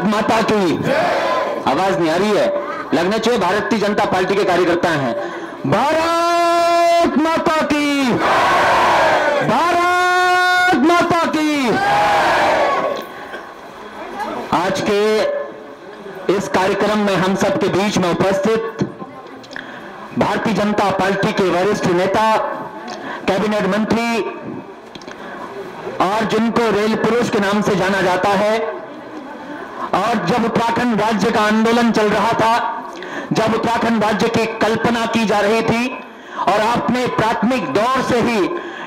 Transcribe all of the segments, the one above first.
माता की आवाज नहीं आ रही है, लगना चाहिए भारतीय जनता पार्टी के कार्यकर्ता हैं। भारत माता की, भारत माता की। आज के इस कार्यक्रम में हम सबके बीच में उपस्थित भारतीय जनता पार्टी के वरिष्ठ नेता, कैबिनेट मंत्री और जिनको रेल पुरुष के नाम से जाना जाता है, और जब उत्तराखंड राज्य का आंदोलन चल रहा था, जब उत्तराखंड राज्य की कल्पना की जा रही थी और आपने प्राथमिक दौर से ही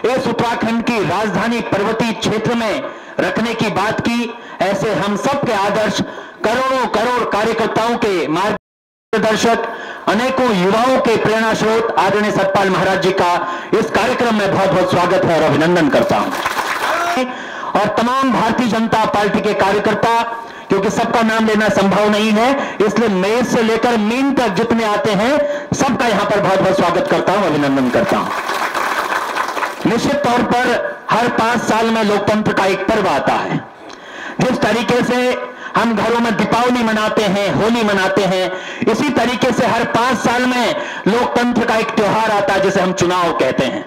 इस उत्तराखंड की राजधानी पर्वतीय क्षेत्र में रखने की बात की, ऐसे हम सब के आदर्श करोड़ों करोड़ कार्यकर्ताओं के मार्गदर्शक, अनेकों युवाओं के प्रेरणा स्रोत आदरणीय सतपाल महाराज जी का इस कार्यक्रम में बहुत बहुत स्वागत है और अभिनंदन करता हूं। और तमाम भारतीय जनता पार्टी के कार्यकर्ता, क्योंकि सबका नाम लेना संभव नहीं है, इसलिए मेज से लेकर मीन तक जितने आते हैं सबका यहां पर बहुत बहुत स्वागत करता हूं, अभिनंदन करता हूं। निश्चित तौर पर हर 5 साल में लोकतंत्र का एक पर्व आता है। जिस तरीके से हम घरों में दीपावली मनाते हैं, होली मनाते हैं, इसी तरीके से हर 5 साल में लोकतंत्र का एक त्योहार आता है जिसे हम चुनाव कहते हैं।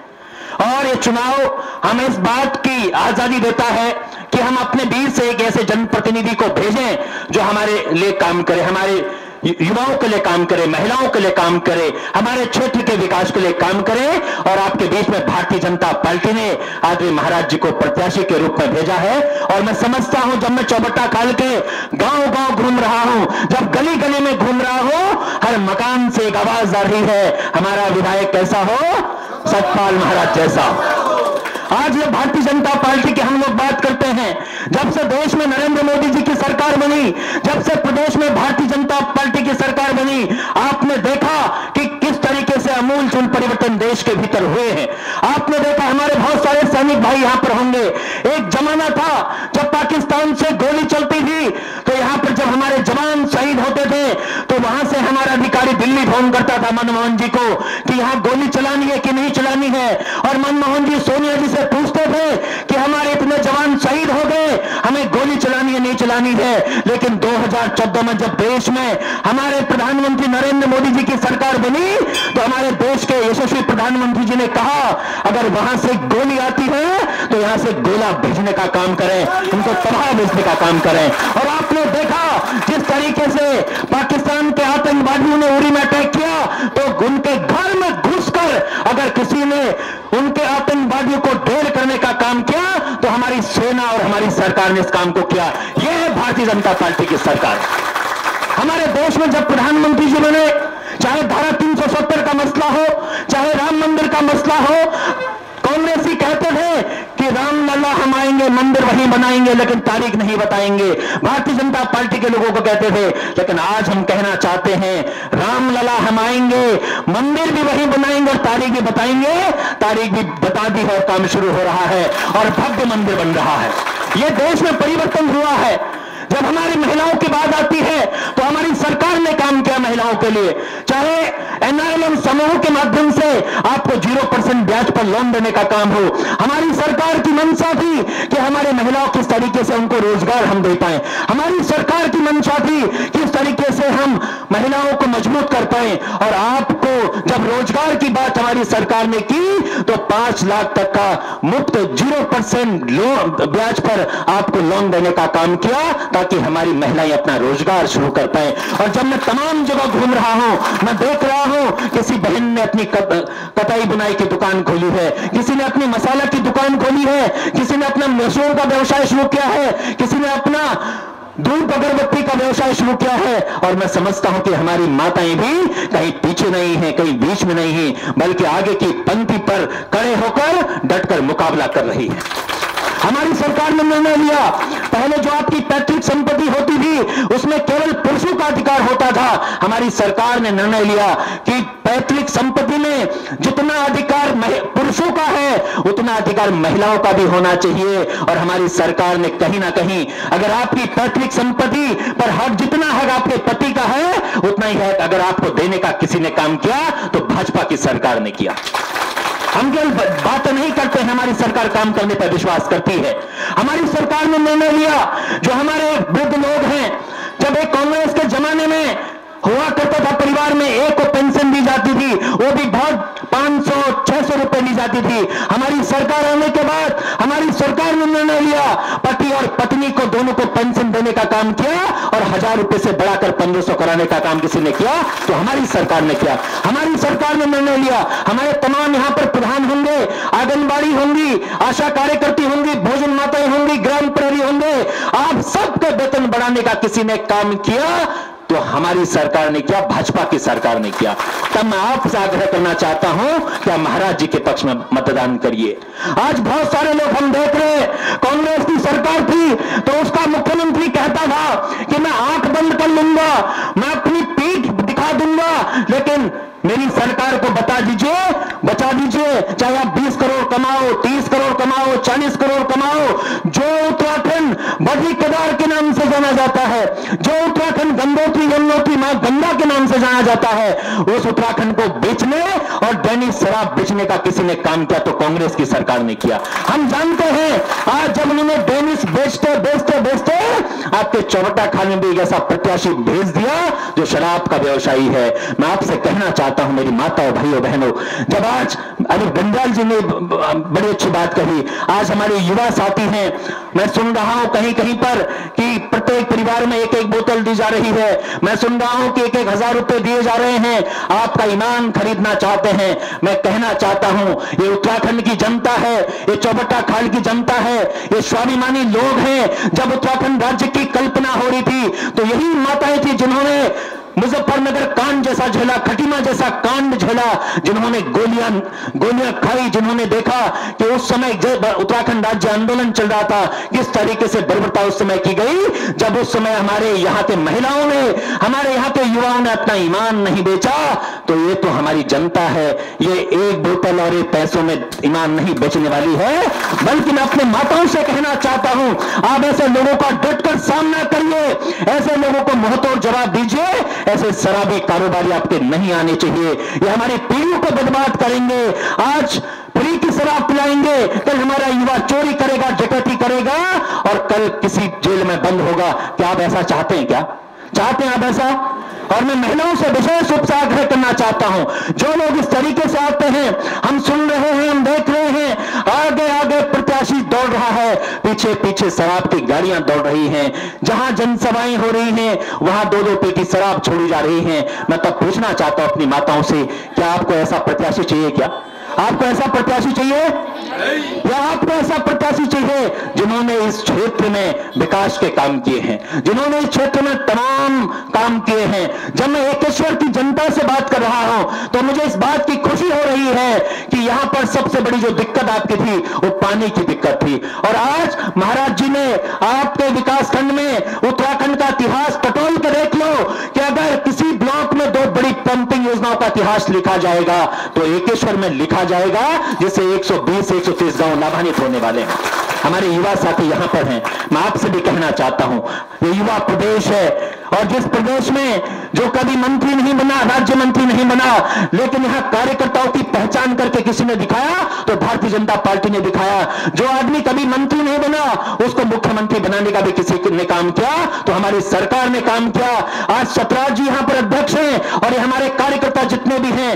और ये चुनाव हमें इस बात की आजादी देता है कि हम अपने बीच से एक ऐसे जनप्रतिनिधि को भेजें जो हमारे लिए काम करे, हमारे युवाओं के लिए काम करे, महिलाओं के लिए काम करे, हमारे क्षेत्र के विकास के लिए काम करे। और आपके बीच में भारतीय जनता पार्टी ने आदरणीय महाराज जी को प्रत्याशी के रूप में भेजा है। और मैं समझता हूं, जब मैं चौबट्टा खाल के गांव गांव घूम रहा हूं, जब गली गली में घूम रहा हूं, हर मकान से एक आवाज आ रही है, हमारा विधायक कैसा हो, सतपाल महाराज जैसा। आज ये भारतीय जनता पार्टी की हम लोग बात करते हैं, जब से देश में नरेंद्र मोदी जी की सरकार बनी, जब से प्रदेश में भारतीय जनता पार्टी की सरकार बनी, आपने देखा कि किस तरीके से आमूलचूल परिवर्तन देश के भीतर हुए हैं। आपने देखा, हमारे बहुत सारे सैनिक भाई यहां पर होंगे। एक जमाना था जब पाकिस्तान से गोली चलती थी तो यहां पर जब हमारे जवान शहीद होते थे तो वहां से हमारा अधिकारी दिल्ली फोन करता था मनमोहन जी को कि यहां गोली चलानी है कि नहीं चलानी है। और मनमोहन जी सोनिया जी से पूछते थे कि हमारे इतने जवान शहीद हो गए, हमें गोली चलानी है नहीं चलानी है। लेकिन 2014 में जब देश में हमारे प्रधानमंत्री नरेंद्र मोदी जी की सरकार बनी तो हमारे देश के यशस्वी प्रधानमंत्री जी ने कहा, अगर वहां से गोली आती है तो यहां से गोला भेजने का काम करें, उनको तबाह भेजने का काम करें। और आपने देखा जिस तरीके से पाकिस्तान के आतंकवादियों ने उरी में अटैक किया तो उनके घर में घुसकर अगर किसी ने उनके आतंकवादियों को ढेर करने का काम किया तो हमारी सेना और हमारी सरकार ने इस काम को किया। यह है भारतीय जनता पार्टी की सरकार। हमारे देश में जब प्रधानमंत्री जी ने, चाहे धारा 370 का मसला हो, चाहे राम मंदिर का मसला हो, कांग्रेसी कहते थे कि रामलला हम आएंगे, मंदिर वहीं बनाएंगे, लेकिन तारीख नहीं बताएंगे। भारतीय जनता पार्टी के लोगों को कहते थे, लेकिन आज हम कहना चाहते हैं रामलला हम आएंगे, मंदिर भी वहीं बनाएंगे और तारीख भी बताएंगे। तारीख भी बता दी है, काम शुरू हो रहा है और भव्य मंदिर बन रहा है। यह देश में परिवर्तन हुआ है। जब हमारी महिलाओं की बात आती है तो हमारी सरकार ने काम किया महिलाओं के लिए, चाहे एनआरएलएम समूह के माध्यम से आपको 0% ब्याज पर लोन देने का काम हो। हमारी सरकार की मंशा थी कि हमारे महिलाओं किस तरीके से उनको रोजगार हम दे पाए। हमारी सरकार की मंशा थी किस तरीके से हम महिलाओं को मजबूत कर पाए। और आपको जब रोजगार की बात हमारी सरकार ने की तो 5 लाख तक का मुफ्त 0% ब्याज पर आपको लोन देने का काम किया ताकि हमारी महिलाएं अपना रोजगार शुरू कर पाए। और जब मैं तमाम जगह घूम रहा हूं, मैं देख रहा हूं किसी बहन ने अपनी कटाई बुनाई की दुकान खोली है, किसी ने अपनी मसाला की दुकान खोली है, किसी ने अपना मशरूम का व्यवसाय शुरू किया है, किसी ने अपना धूप अगरबत्ती का व्यवसाय शुरू किया है। और मैं समझता हूं कि हमारी माताएं भी कहीं पीछे नहीं है, कहीं बीच में नहीं है, बल्कि आगे की पंक्ति पर खड़े होकर डटकर मुकाबला कर रही है। हमारी सरकार ने निर्णय लिया, पहले जो आपकी पैतृक संपत्ति होती थी उसमें केवल पुरुषों का अधिकार होता था। हमारी सरकार ने निर्णय लिया कि पैतृक संपत्ति में जितना अधिकार पुरुषों का है उतना अधिकार महिलाओं का भी होना चाहिए। और हमारी सरकार ने कहीं ना कहीं, अगर आपकी पैतृक संपत्ति पर हक जितना हक आपके पति का है उतना ही हक अगर आपको देने का किसी ने काम किया तो भाजपा की सरकार ने किया। हम केवल बातें नहीं करते हैं, हमारी सरकार काम करने पर विश्वास करती है। हमारी सरकार ने निर्णय लिया, जो हमारे वृद्ध लोग हैं, परिवार में एक को पेंशन दी जाती थी, वो भी बहुत 500-600 रुपए ली जाती थी। हमारी सरकार आने के बाद हमारी सरकार ने निर्णय लिया, पति और पत्नी को दोनों को पेंशन देने का काम किया और 1000 रुपए से बढ़ाकर 1500 कराने का काम किसी ने किया? तो हमारी सरकार ने किया। हमारी सरकार ने निर्णय लिया, हमारे तमाम यहां पर प्रधान होंगे, आंगनबाड़ी होंगी, आशा कार्यकर्ती होंगी, भोजन माताएं होंगी, ग्राम प्रहरी होंगे, आप सबके वेतन बढ़ाने का किसी ने काम किया? तो हमारी सरकार ने किया, भाजपा की सरकार ने किया। तब मैं आपसे आग्रह करना चाहता हूं कि आप महाराज जी के पक्ष में मतदान करिए। आज बहुत सारे लोग हम देख रहे हैं, कांग्रेस की सरकार थी तो उसका मुख्यमंत्री कहता था कि मैं आंख बंद कर लूंगा, मैं अपनी पीठ दिखा दूंगा, लेकिन मेरी सरकार को बचा दीजिए, चाहे आप 20 करोड़ कमाओ, 30 करोड़ कमाओ, 40 करोड़ कमाओ, जो उत्तराखंड बद्री केदार के नाम से जाना जाता है, जो उत्तराखंड गंगोत्री यमुनोत्री मां गंगा के नाम से जाना जाता है, उस उत्तराखंड को बेचने और दैनिक शराब बेचने का किसी ने काम किया तो कांग्रेस की सरकार ने किया। हम जानते हैं आज जब उन्होंने डेनिस बेचते आपके चौबट्टा खाने में एक ऐसा प्रत्याशी भेज दिया जो शराब का व्यवसायी है। मैं आपसे कहना चाहता हूं मेरी माताओं, भाइयों, बहनों, जब आज अरे बंजाल जी ने बड़ी अच्छी बात कही, आज हमारे युवा साथी हैं, मैं सुन रहा हूं कहीं कहीं पर कि प्रत्येक परिवार में एक एक बोतल दी जा रही है, मैं सुन रहा हूं कि 1-1 हजार रुपए दिए जा रहे हैं, आपका ईमान खरीदना चाहते हैं। मैं कहना चाहता हूं ये उत्तराखंड की जनता है, ये चौबट्टा खाल की जनता है, ये स्वाभिमानी लोग हैं। जब उत्तराखंड राज्य की कल्पना हो रही थी तो यही माताएं थी जिन्होंने मुजफ्फरनगर कांड जैसा झेला, खटीमा जैसा कांड झेला, जिन्होंने गोलियां खाई, जिन्होंने देखा कि उस समय उत्तराखंड राज्य आंदोलन चल रहा था, किस तरीके से बर्बरता उस समय की गई, जब उस समय हमारे यहाँ के महिलाओं ने, हमारे यहाँ के युवाओं ने अपना ईमान नहीं बेचा। तो ये तो हमारी जनता है, ये एक बोतल और एक पैसों में ईमान नहीं बेचने वाली है। बल्कि मैं अपने माताओं से कहना चाहता हूं, आप ऐसे लोगों का डटकर सामना करिए, ऐसे लोगों को मुंहतोड़ जवाब दीजिए। ऐसे शराबी कारोबारी आपके नहीं आने चाहिए, ये हमारी पीढ़ियों को बर्बाद करेंगे। आज फ्री की शराब पिलाएंगे, कल हमारा युवा चोरी करेगा, डकैती करेगा और कल किसी जेल में बंद होगा। क्या आप ऐसा चाहते हैं? क्या चाहते हैं आप ऐसा? और मैं महिलाओं से विशेष रूप से आग्रह करना चाहता हूं, जो लोग इस तरीके से आते हैं, हम सुन रहे हैं, हम देख रहे हैं, आगे आगे प्रत्याशी दौड़ रहा है, पीछे पीछे शराब की गाड़ियां दौड़ रही हैं, जहां जनसभाएं हो रही हैं वहां 2-2 पेटी शराब छोड़ी जा रही हैं। मैं तब पूछना चाहता हूं अपनी माताओं से, क्या आपको ऐसा प्रत्याशी चाहिए? क्या आपको ऐसा प्रत्याशी चाहिए? या आपको ऐसा प्रत्याशी चाहिए जिन्होंने इस क्षेत्र में विकास के काम किए हैं, जिन्होंने इस क्षेत्र में तमाम काम किए हैं? जब मैं एकेश्वर की जनता से बात कर रहा हूं तो मुझे इस बात की खुशी हो रही है कि यहां पर सबसे बड़ी जो दिक्कत आपकी थी वो पानी की दिक्कत थी, और आज महाराज जी ने आपके विकास खंड में उत्तराखंड का इतिहास टटोल कर देख लो कि अगर किसी ब्लॉक में 2 बड़ी पंपिंग योजनाओं का इतिहास लिखा जाएगा तो एकेश्वर में लिखा जाएगा, जिससे 120-130 गांव लाभान्वित होने वाले हैं। हमारे युवा साथी यहां पर हैं, मैं आपसे भी कहना चाहता हूं, ये युवा प्रदेश है, और जिस प्रदेश में जो कभी मंत्री नहीं बना, राज्य मंत्री नहीं बना, लेकिन यहां कार्यकर्ताओं की पहचान करके किसी ने दिखाया तो भारतीय जनता पार्टी ने दिखाया। जो आदमी कभी मंत्री नहीं बना उसको मुख्यमंत्री बनाने का भी किसी ने काम किया तो हमारी सरकार ने काम किया। आज सतराज जी यहां पर अध्यक्ष हैं और ये हमारे कार्यकर्ता जितने भी हैं,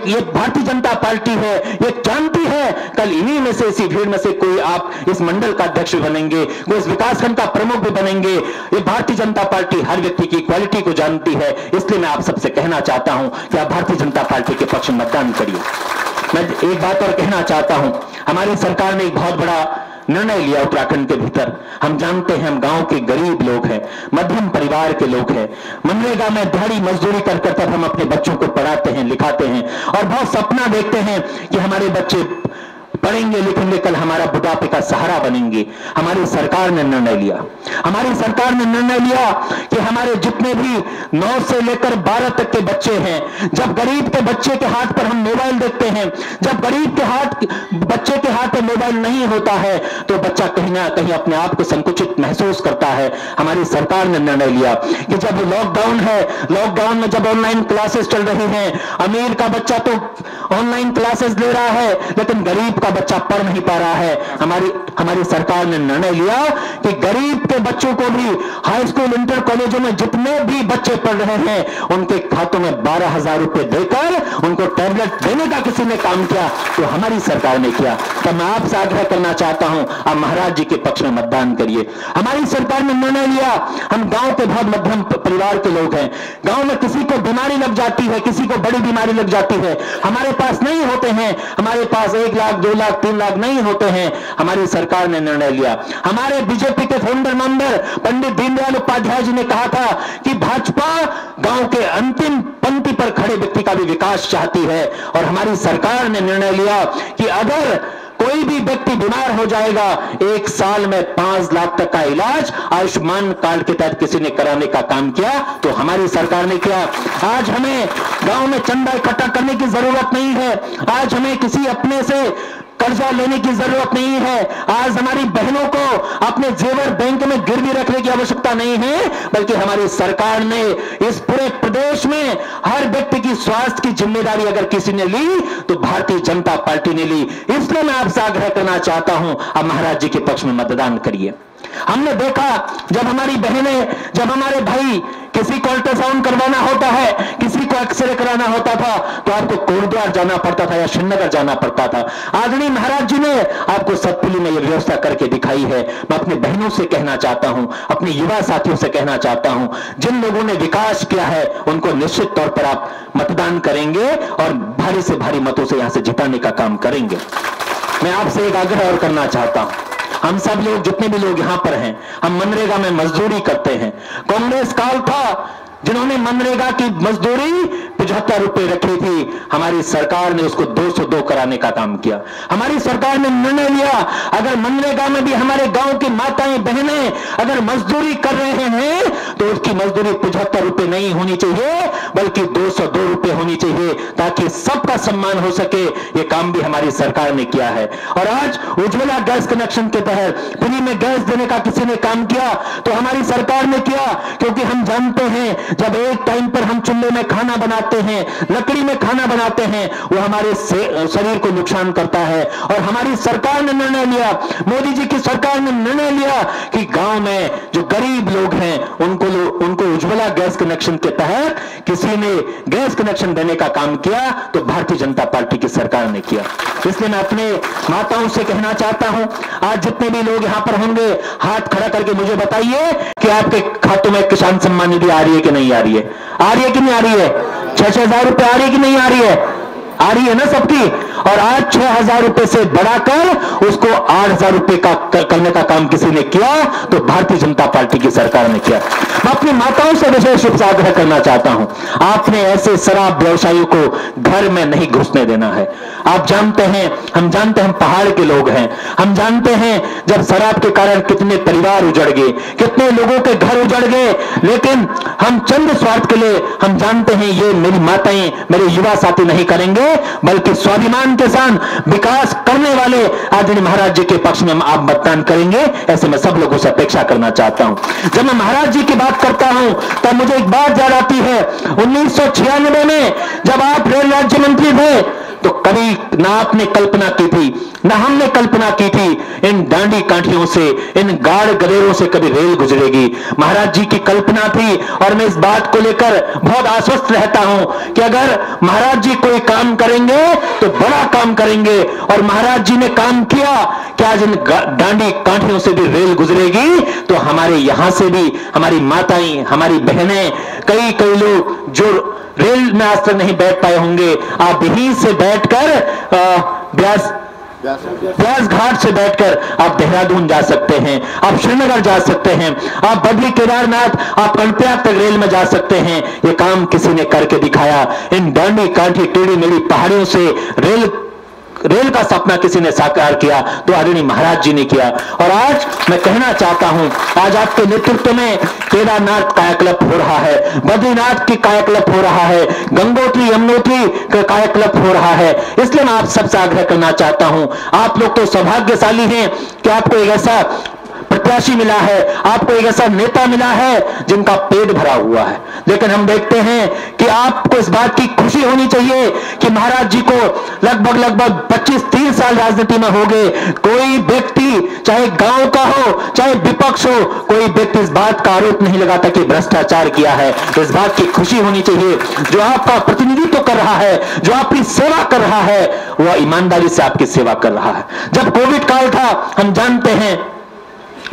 ये भारतीय जनता पार्टी है, ये जानती है कल इन्हीं में से, इसी भीड़ में से कोई आप इस मंडल का अध्यक्ष भी बनेंगे, कोई इस विकासखंड का प्रमुख भी बनेंगे। ये भारतीय जनता पार्टी हर व्यक्ति की क्वालिटी को जानती है, इसलिए मैं आप सबसे कहना चाहता हूं कि आप भारतीय जनता पार्टी के पक्ष में मतदान करिए। मैं एक बात और कहना चाहता हूं, हमारी सरकार ने एक बहुत बड़ा निर्णय लिया उत्तराखंड के भीतर। हम जानते हैं हम गांव के गरीब लोग हैं, मध्यम परिवार के लोग हैं, मनरेगा में दिहाड़ी मजदूरी कर कर तब हम अपने बच्चों को पढ़ाते हैं, लिखाते हैं और बहुत सपना देखते हैं कि हमारे बच्चे पढ़ेंगे लिखेंगे, कल हमारा बुढ़ापे का सहारा बनेंगे। हमारी सरकार ने निर्णय लिया, हमारी सरकार ने निर्णय लिया कि हमारे जितने भी 9 से लेकर 12 तक के बच्चे हैं, जब गरीब के बच्चे के हाथ पर हम मोबाइल देखते हैं, जब गरीब के बच्चे के हाथ में मोबाइल नहीं होता है तो बच्चा कहीं ना कहीं अपने आप को संकुचित महसूस करता है। हमारी सरकार ने निर्णय लिया कि जब लॉकडाउन है, लॉकडाउन में जब ऑनलाइन क्लासेस चल रही हैं, अमीर का बच्चा तो ऑनलाइन क्लासेस ले रहा है लेकिन गरीब का बच्चा पढ़ नहीं पा रहा है। हमारी हमारी सरकार ने निर्णय लिया कि गरीब के बच्चों को भी हाई स्कूल इंटर कॉलेजों में जितने भी बच्चे पढ़ रहे हैं उनके खातों में 12,000 रुपए देकर उनको टैबलेट देने का किसी ने काम किया तो हमारी सरकार ने किया। तो मैं आपसे आग्रह करना चाहता हूं, आप महाराज जी के पक्ष में मतदान करिए। हमारी सरकार ने निर्णय लिया, हम गांव के बहुत मध्यम परिवार के लोग हैं, गांव में किसी को बीमारी लग जाती है, किसी को बड़ी बीमारी लग जाती है, हमारे पास नहीं होते हैं, हमारे पास 1 लाख 2 लाख 3 लाख नहीं होते हैं। हमारी सरकार ने निर्णय लिया, हमारे बीजेपी के फाउंडर मेंबर पंडित दीनदयाल उपाध्याय जी ने कहा था कि भाजपा गांव के अंतिम पंक्ति पर खड़े व्यक्ति का भी विकास चाहती है, और हमारी सरकार ने निर्णय लिया कि अगर कोई भी व्यक्ति बीमार हो जाएगा 1 साल में 5 लाख तक का इलाज आयुष्मान कार्ड के तहत किसी ने कराने का काम किया तो हमारी सरकार ने किया। आज हमें गांव में चंदा इकट्ठा करने की जरूरत नहीं है, आज हमें किसी अपने से कर्जा लेने की जरूरत नहीं है, आज हमारी बहनों को अपने जेवर बैंक में गिरवी रखने की आवश्यकता नहीं है, बल्कि हमारी सरकार ने इस पूरे प्रदेश में हर व्यक्ति की स्वास्थ्य की जिम्मेदारी अगर किसी ने ली तो भारतीय जनता पार्टी ने ली। इसलिए मैं आपसे आग्रह करना चाहता हूं, आप महाराज जी के पक्ष में मतदान करिए। हमने देखा जब हमारी बहनें, जब हमारे भाई किसी को अल्ट्रासाउंड करवाना होता है, किसी को एक्सरे कराना होता था तो आपको कोटद्वार जाना पड़ता था या श्रीनगर जाना पड़ता था। आदरणीय महाराज जी ने आपको सतपुली में यह व्यवस्था करके दिखाई है। मैं अपनी बहनों से कहना चाहता हूं, अपने युवा साथियों से कहना चाहता हूं, जिन लोगों ने विकास किया है उनको निश्चित तौर पर आप मतदान करेंगे और भारी से भारी मतों से यहां से जिताने का काम करेंगे। मैं आपसे एक आग्रह और करना चाहता हूं, हम सब लोग जितने भी लोग यहां पर हैं, हम मनरेगा में मजदूरी करते हैं। कांग्रेस काल था जिन्होंने मनरेगा की मजदूरी 75 रुपए रखी थी, हमारी सरकार ने उसको 202 कराने का काम किया। हमारी सरकार ने निर्णय लिया अगर मनरेगा में भी हमारे गांव की माताएं बहनें अगर मजदूरी कर रहे हैं तो उसकी मजदूरी 75 रुपए नहीं होनी चाहिए बल्कि 202 रुपए होनी चाहिए, ताकि सबका सम्मान हो सके। ये काम भी हमारी सरकार ने किया है। और आज उज्ज्वला गैस कनेक्शन के तहत फ्री में गैस देने का किसी ने काम किया तो हमारी सरकार ने किया, क्योंकि हम जानते हैं जब एक टाइम पर हम चूल्हे में खाना बनाते हैं, लकड़ी में खाना बनाते हैं, वो हमारे शरीर को नुकसान करता है। और हमारी सरकार ने निर्णय लिया, मोदी जी की सरकार ने निर्णय लिया कि गांव में जो गरीब लोग हैं उनको उज्ज्वला गैस कनेक्शन के तहत किसी ने गैस कनेक्शन देने का काम किया तो भारतीय जनता पार्टी की सरकार ने किया। इसलिए मैं अपने माताओं से कहना चाहता हूं, आज जितने भी लोग यहां पर होंगे हाथ खड़ा करके मुझे बताइए कि आपके खातों में किसान सम्मान निधि आ रही है कि नहीं आ रही है? आ रही है कि नहीं आ रही है? 6-6 हजार रुपए आ रही है कि नहीं आ रही है? आ रही है ना सबकी। और आज 6,000 रुपए से बढ़ाकर उसको 8,000 रुपए का करने का काम किसी ने किया तो भारतीय जनता पार्टी की सरकार ने किया। मैं अपनी माताओं से विशेष रूप से आग्रह करना चाहता हूं, आपने ऐसे शराब व्यवसायियों को घर में नहीं घुसने देना है। आप जानते हैं, हम जानते हैं, हम पहाड़ के लोग हैं, हम जानते हैं जब शराब के कारण कितने परिवार उजड़ गए, कितने लोगों के घर उजड़ गए, लेकिन हम चंद स्वार्थ के लिए, हम जानते हैं ये मेरी माताएं, मेरे युवा साथी नहीं करेंगे, बल्कि स्वाभिमान के साथ विकास करने वाले आदरणीय महाराज जी के पक्ष में आप मतदान करेंगे। ऐसे मैं सब लोगों से अपेक्षा करना चाहता हूं। जब मैं महाराज जी की बात करता हूं तब मुझे एक बात याद आती है, 1996 में जब आप रेल राज्य मंत्री थे तो कभी ना आपने कल्पना की थी, ना हमने कल्पना की थी इन डांडी काठियों से, इन गाड़ गलेरों से कभी रेल गुजरेगी। महाराज जी की कल्पना थी और मैं इस बात को लेकर बहुत आश्वस्त रहता हूं कि अगर महाराज जी कोई काम करेंगे तो बड़ा काम करेंगे। और महाराज जी ने काम किया कि आज इन डांडी काठियों से भी रेल गुजरेगी तो हमारे यहां से भी हमारी माताएं, हमारी बहनें, कई लोग जो रेल में आज तक नहीं बैठ पाए होंगे, आप यहीं से बैठकर ब्यास घाट से बैठकर आप देहरादून जा सकते हैं, आप श्रीनगर जा सकते हैं, आप बद्री केदारनाथ, आप कर्णप्रयाग तक रेल में जा सकते हैं। ये काम किसी ने करके दिखाया। इन डांडी काठी टेढ़ी मेढ़ी पहाड़ियों से रेल का सपना किसी ने साकार किया तो आदरणीय महाराज जी ने किया। और आज मैं कहना चाहता हूं, आज आपके नेतृत्व में केदारनाथ कायाकल्प हो रहा है, बद्रीनाथ की कायाकल्प हो रहा है, गंगोत्री यमुनोत्री का कायाकल्प हो रहा है। इसलिए मैं आप सबसे आग्रह करना चाहता हूं, आप लोग तो सौभाग्यशाली हैं कि आपको एक ऐसा प्रत्याशी मिला है, आपको एक ऐसा नेता मिला है जिनका पेट भरा हुआ है। लेकिन हम देखते हैं कि आपको इस बात की खुशी होनी चाहिए कि महाराज जी को लगभग 25-30 साल राजनीति में हो गए, कोई व्यक्ति चाहे गांव का हो चाहे विपक्ष हो, कोई व्यक्ति इस बात का आरोप नहीं लगाता कि भ्रष्टाचार किया है। इस बात की खुशी होनी चाहिए जो आपका प्रतिनिधित्व कर रहा है, जो आपकी सेवा कर रहा है, वह ईमानदारी से आपकी सेवा कर रहा है। जब कोविड काल था, हम जानते हैं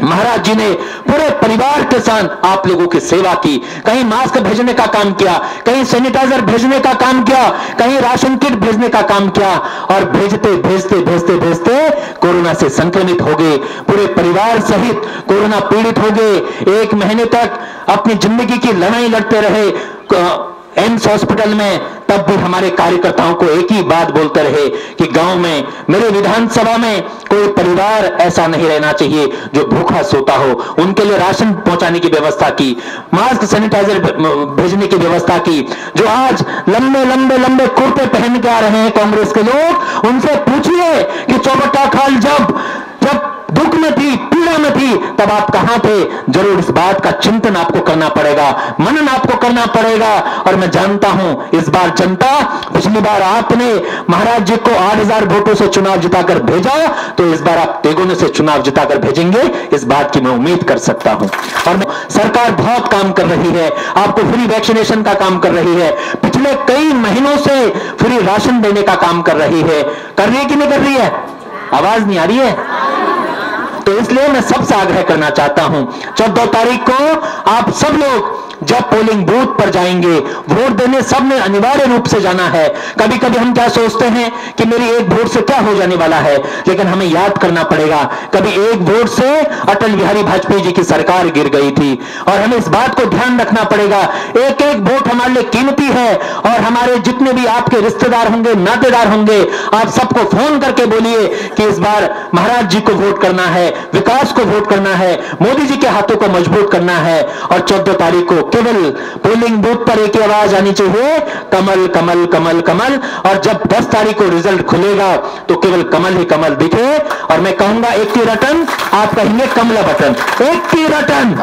महाराज जी ने पूरे परिवार के साथ आप लोगों की सेवा की। कहीं मास्क भेजने का काम किया, कहीं सैनिटाइजर भेजने का काम किया, कहीं राशन किट भेजने का काम किया, और भेजते भेजते भेजते भेजते कोरोना से संक्रमित हो गए, पूरे परिवार सहित कोरोना पीड़ित हो गए। 1 महीने तक अपनी जिंदगी की लड़ाई लड़ते रहे एम्स हॉस्पिटल में। तब भी हमारे कार्यकर्ताओं को एक ही बात बोलते रहे कि गांव में, मेरे विधानसभा में कोई परिवार ऐसा नहीं रहना चाहिए जो भूखा सोता हो। उनके लिए राशन पहुंचाने की व्यवस्था की, मास्क सैनिटाइजर भेजने की व्यवस्था की। जो आज लंबे लंबे लंबे कुर्ते पहन के आ रहे हैं कांग्रेस के लोग, उनसे पूछिए कि चौबट्टा खाल जब दुख में थी, पीड़ा में थी, तब आप कहां थे। जरूर इस बात का चिंतन आपको करना पड़ेगा, मनन आपको करना पड़ेगा। और मैं जानता हूं इस बार जनता, पिछली बार आपने महाराज जी को 8000 वोटों से चुनाव जिताकर भेजा, तो इस बार आप तेगुने से चुनाव जिताकर भेजेंगे, इस बात की मैं उम्मीद कर सकता हूं। और सरकार बहुत काम कर रही है, आपको फ्री वैक्सीनेशन का काम कर रही है, पिछले कई महीनों से फ्री राशन देने का काम कर रही है। कर रही है कि नहीं कर रही है? आवाज नहीं आ रही है? तो इसलिए मैं सबसे आग्रह करना चाहता हूं, 14 तारीख को आप सब लोग जब पोलिंग बूथ पर जाएंगे, वोट देने सबने अनिवार्य रूप से जाना है। कभी कभी हम क्या सोचते हैं कि मेरी एक वोट से क्या हो जाने वाला है, लेकिन हमें याद करना पड़ेगा कभी एक वोट से अटल बिहारी वाजपेयी जी की सरकार गिर गई थी। और हमें इस बात को ध्यान रखना पड़ेगा, एक एक वोट हमारे लिए कीमती है। और हमारे जितने भी आपके रिश्तेदार होंगे, नातेदार होंगे, आप सबको फोन करके बोलिए कि इस बार महाराज जी को वोट करना है, विकास को वोट करना है, मोदी जी के हाथों को मजबूत करना है। और 14 तारीख को केवल पोलिंग बूथ पर एक ही आवाज आनी चाहिए, कमल कमल कमल कमल। और जब 10 तारीख को रिजल्ट खुलेगा तो केवल कमल ही कमल दिखे। और मैं कहूंगा 80 रटन, आप कहेंगे कमला बटन। 80 रटन,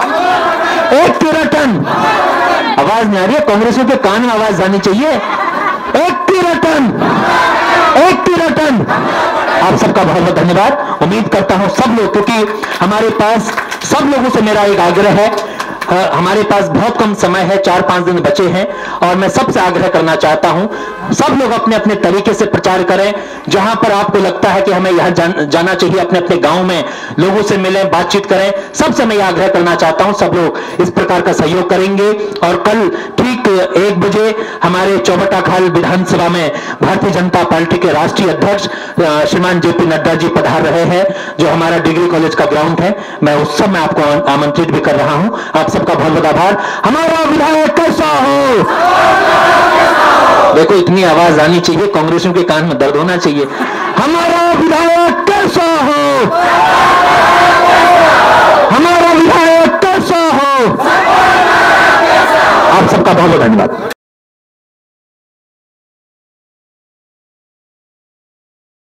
80 रटन। आवाज नहीं आ रही है? कांग्रेसियों के कान में आवाज आनी चाहिए। 80 रटन, 80 रटन। आप सबका बहुत बहुत धन्यवाद। उम्मीद करता हूं सब लोग, क्योंकि हमारे पास सब लोगों से मेरा एक आग्रह है, हमारे पास बहुत कम समय है, 4-5 दिन बचे हैं, और मैं सबसे आग्रह करना चाहता हूं सब लोग अपने अपने तरीके से प्रचार करें। जहां पर आपको लगता है कि हमें यहां जाना चाहिए, अपने अपने गांव में लोगों से मिलें, बातचीत करें। सबसे मैं आग्रह करना चाहता हूं सब लोग इस प्रकार का सहयोग करेंगे। और कल ठीक 1 बजे हमारे चौबट्टा खाल विधानसभा में भारतीय जनता पार्टी के राष्ट्रीय अध्यक्ष श्रीमान JP नड्डा जी पधार रहे हैं, जो हमारा डिग्री कॉलेज का ग्राउंड है। मैं उस सब में आपको आमंत्रित भी कर रहा हूं। आप सबका बहुत बहुत आभार। हमारा विधायक कैसा हो? देखो, इतनी आवाज आनी चाहिए, कांग्रेसियों के कान में दर्द होना चाहिए। हमारा विधायक कैसा हो? हमारा विधायक कैसा हो? आप सबका बहुत बहुत धन्यवाद।